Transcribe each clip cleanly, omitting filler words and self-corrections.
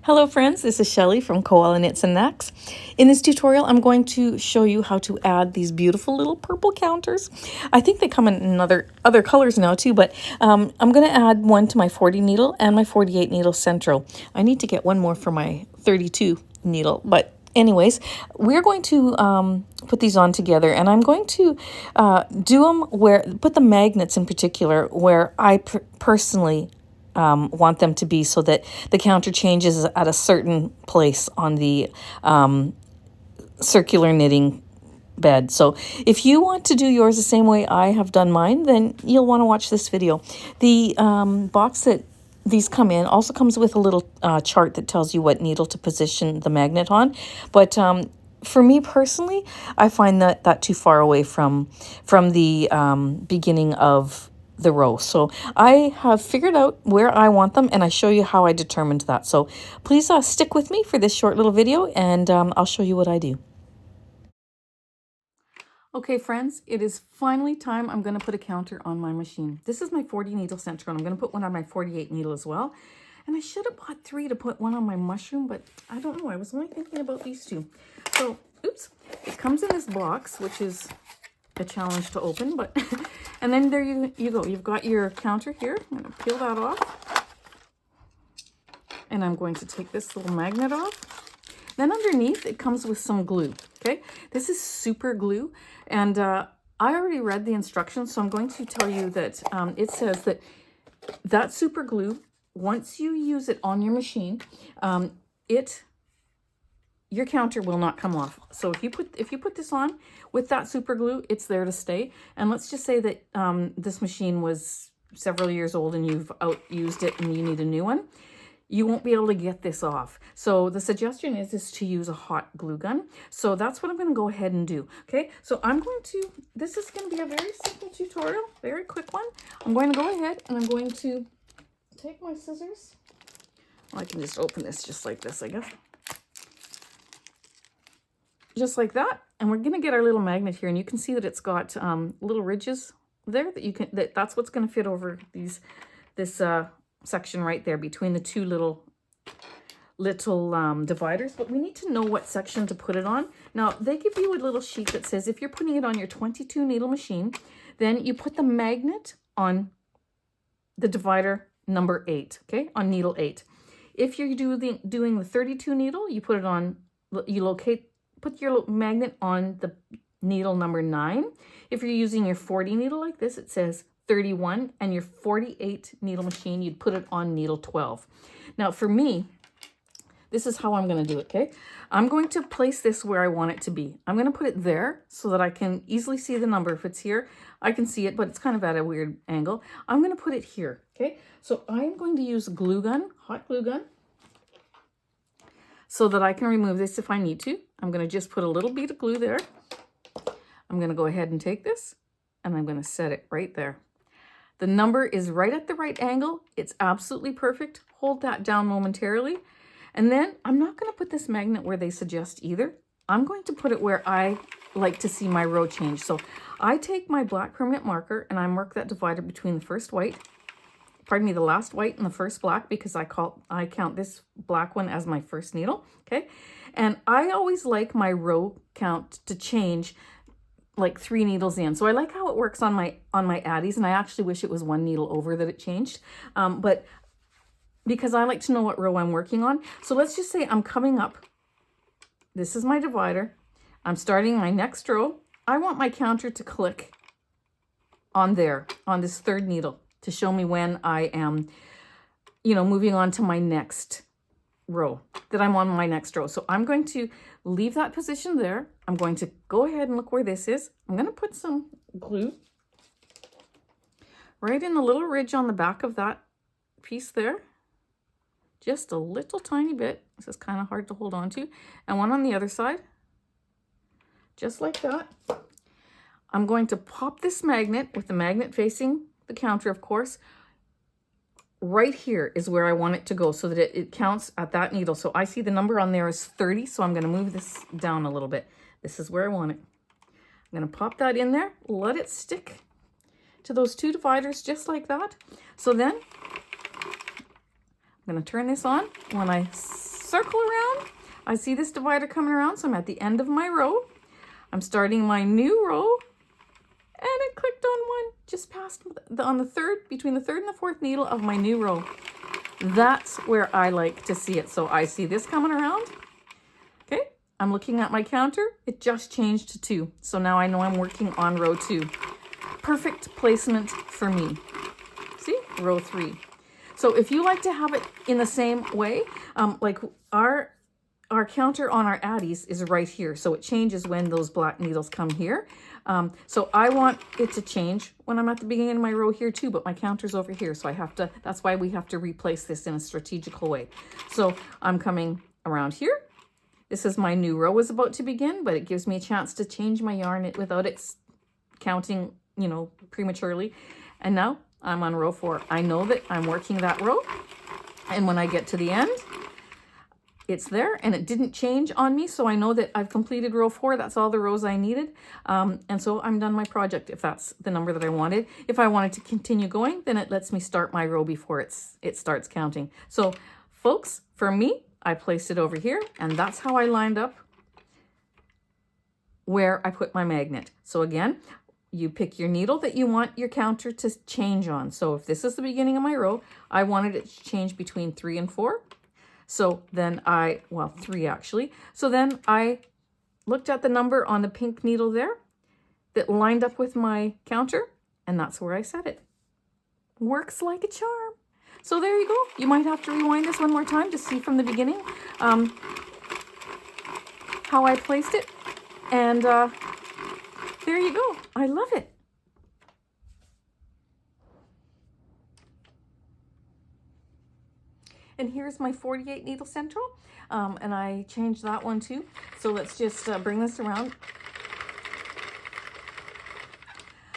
Hello friends, this is Shelley from Koala Knits and Knacks. In this tutorial, I'm going to show you how to add these beautiful little purple counters. I think they come in other colors now too, but I'm going to add one to my 40 needle and my 48 needle central. I need to get one more for my 32 needle, but anyways, we're going to put these on together, and I'm going to do them put the magnets in particular where I personally want them to be, so that the counter changes at a certain place on the circular knitting bed. So if you want to do yours the same way I have done mine, then you'll want to watch this video. The box that these come in also comes with a little chart that tells you what needle to position the magnet on. But for me personally, I find that too far away from the beginning of the row. So I have figured out where I want them, and I show you how I determined that. So please stick with me for this short little video, and I'll show you what I do. Okay friends, it is finally time. I'm going to put a counter on my machine. This is my 40 needle central, and I'm going to put one on my 48 needle as well. And I should have bought 3 to put one on my mushroom, but I don't know. I was only thinking about these 2. So, oops, it comes in this box, which is a challenge to open, but and then there you go. You've got your counter here. I'm going to peel that off, and I'm going to take this little magnet off. Then underneath it comes with some glue. Okay, this is super glue, and I already read the instructions, so I'm going to tell you that it says that super glue, once you use it on your machine, your counter will not come off. So if you put this on with that super glue, it's there to stay. And let's just say that this machine was several years old and you've outused it and you need a new one. You won't be able to get this off. So the suggestion is to use a hot glue gun. So that's what I'm going to go ahead and do. Okay, so this is going to be a very simple tutorial, very quick one. I'm going to go ahead and I'm going to take my scissors. Well, I can just open this just like this, I guess. Just like that, and we're going to get our little magnet here, and you can see that it's got little ridges there that's what's going to fit over this section right there between the 2 little dividers. But we need to know what section to put it on. Now they give you a little sheet that says if you're putting it on your 22 needle machine, then you put the magnet on the divider number 8, okay, on needle 8. If you're doing the 32 needle, you put it on, put your magnet on the needle number 9. If you're using your 40 needle like this, it says 31, and your 48 needle machine, you'd put it on needle 12. Now for me, this is how I'm going to do it, okay? I'm going to place this where I want it to be. I'm going to put it there so that I can easily see the number. If it's here, I can see it, but it's kind of at a weird angle. I'm going to put it here, okay? So I'm going to use glue gun, hot glue gun, so that I can remove this if I need to. I'm going to just put a little bit of glue there. I'm going to go ahead and take this, and I'm going to set it right there. The number is right at the right angle. It's absolutely perfect. Hold that down momentarily. And then I'm not going to put this magnet where they suggest either. I'm going to put it where I like to see my row change. So I take my black permanent marker and I mark that divider between the last white and the first black, because I count this black one as my first needle, okay? And I always like my row count to change like 3 needles in. So I like how it works on my addies, and I actually wish it was 1 needle over that it changed. But because I like to know what row I'm working on. So let's just say I'm coming up. This is my divider. I'm starting my next row. I want my counter to click on this 3rd needle, to show me when I am, moving on to my next row, that I'm on my next row. So I'm going to leave that position there. I'm going to go ahead and look where this is. I'm going to put some glue right in the little ridge on the back of that piece there. Just a little tiny bit. This is kind of hard to hold on to. And one on the other side. Just like that. I'm going to pop this magnet, with the magnet facing the counter, of course. Right here is where I want it to go, so that it counts at that needle. So I see the number on there is 30, so I'm going to move this down a little bit. This is where I want it. I'm going to pop that in there, let it stick to those 2 dividers just like that. So then I'm going to turn this on. When I circle around. I see this divider coming around, so I'm at the end of my row. I'm starting my new row, and it clicked on one just past on the third, between the third and the fourth needle of my new row. That's where I like to see it. So I see this coming around. Okay, I'm looking at my counter. It just changed to 2. So now I know I'm working on row 2. Perfect placement for me. See, row 3. So if you like to have it in the same way, like our counter on our addies is right here. So it changes when those black needles come here. So I want it to change when I'm at the beginning of my row here too, but my counter's over here. So I have to, that's why we have to replace this in a strategical way. So I'm coming around here. This is my new row is about to begin, but it gives me a chance to change my yarn without it counting, you know, prematurely. And now I'm on row 4. I know that I'm working that row. And when I get to the end, it's there and it didn't change on me. So I know that I've completed row 4. That's all the rows I needed. And so I'm done my project if that's the number that I wanted. If I wanted to continue going, then it lets me start my row before it starts counting. So folks, for me, I placed it over here and that's how I lined up where I put my magnet. So again, you pick your needle that you want your counter to change on. So if this is the beginning of my row, I wanted it to change between 3 and 4. So then well, 3 actually. So then I looked at the number on the pink needle there that lined up with my counter, and that's where I set it. Works like a charm. So there you go. You might have to rewind this one more time to see from the beginning how I placed it. And there you go. I love it. And here's my 48 needle central, and I changed that one too. So let's just bring this around.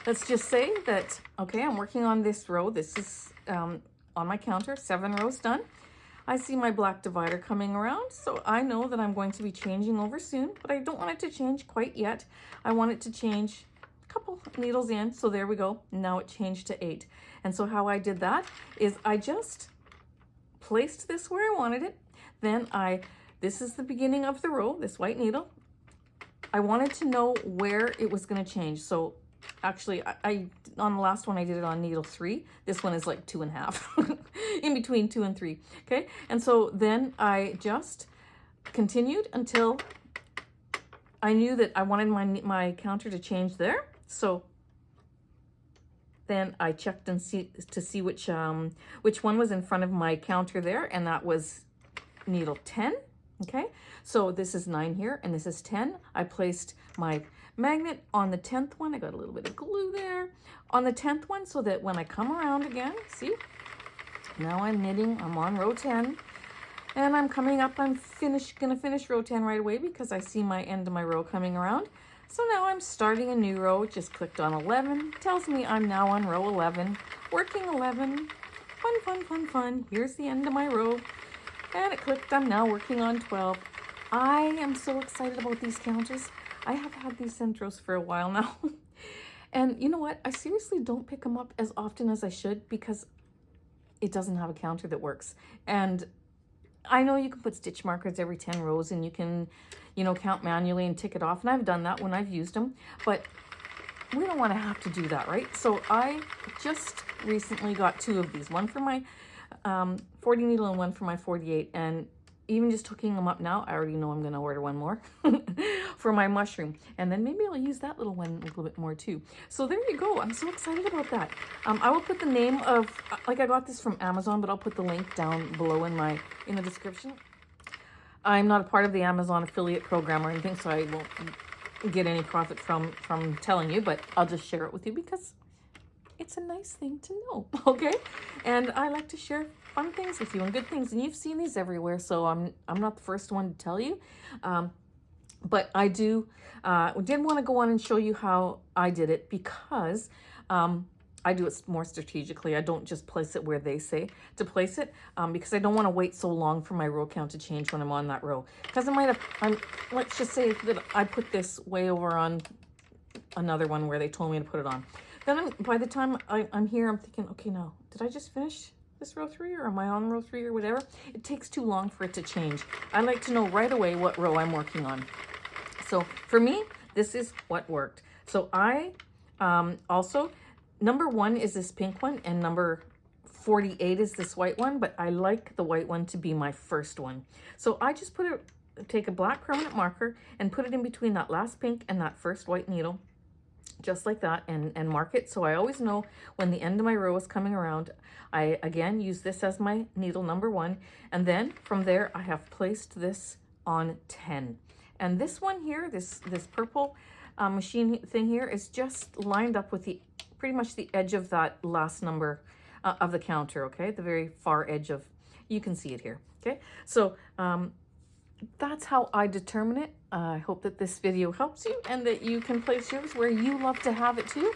Let's just say that, okay, I'm working on this row. This is on my counter, 7 rows done. I see my black divider coming around, so I know that I'm going to be changing over soon, but I don't want it to change quite yet. I want it to change a couple needles in, so there we go. Now it changed to 8. And so how I did that is I just placed this where I wanted it. Then this is the beginning of the row, this white needle. I wanted to know where it was going to change. So actually, I on the last one, I did it on needle 3. This one is like 2.5, in between 2 and 3. Okay. And so then I just continued until I knew that I wanted my counter to change there. So then I checked and to see which one was in front of my counter there, and that was needle 10. Okay, so this is 9 here, and this is 10. I placed my magnet on the 10th one. I got a little bit of glue there on the 10th one, so that when I come around again, see, now I'm knitting. I'm on row 10, and I'm coming up. I'm gonna finish row 10 right away because I see my end of my row coming around. So now I'm starting a new row. Just clicked on 11. Tells me I'm now on row 11. Working 11. Fun, fun, fun, fun. Here's the end of my row. And it clicked. I'm now working on 12. I am so excited about these counters. I have had these centros for a while now. And you know what? I seriously don't pick them up as often as I should because it doesn't have a counter that works. And I know you can put stitch markers every 10 rows and you can, you know, count manually and tick it off. And I've done that when I've used them, but we don't want to have to do that, right? So I just recently got 2 of these, one for my 40 needle and one for my 48. And even just hooking them up now, I already know I'm going to order one more for my mushroom. And then maybe I'll use that little one a little bit more too. So there you go. I'm so excited about that. I will put the name of, like I got this from Amazon, but I'll put the link down below in the description. I'm not a part of the Amazon affiliate program or anything, so I won't get any profit from telling you, but I'll just share it with you because it's a nice thing to know, okay? And I like to share fun things with you and good things, and you've seen these everywhere, so I'm not the first one to tell you. But I did want to go on and show you how I did it because I do it more strategically. I don't just place it where they say to place it because I don't want to wait so long for my row count to change when I'm on that row. Because let's just say that I put this way over on another one where they told me to put it on. Then by the time I'm here, I'm thinking, okay, now, did I just finish this row 3 or am I on row 3 or whatever? It takes too long for it to change. I like to know right away what row I'm working on. So for me, this is what worked. So I also, number 1 is this pink one and number 48 is this white one, but I like the white one to be my first one. So I just take a black permanent marker and put it in between that last pink and that first white needle, just like that, and mark it. So I always know when the end of my row is coming around. I again use this as my needle number 1, and then from there I have placed this on 10. And this one here, this purple machine thing here is just lined up with pretty much the edge of that last number of the counter, okay? The very far edge of, you can see it here, okay? So that's how I determine it. I hope that this video helps you and that you can place yours where you love to have it too.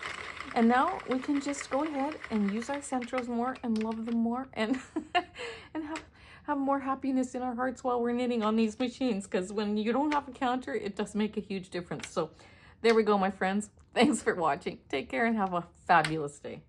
And now we can just go ahead and use our centros more and love them more and and have more happiness in our hearts while we're knitting on these machines, because when you don't have a counter, it does make a huge difference. So there we go, my friends. Thanks for watching. Take care and have a fabulous day.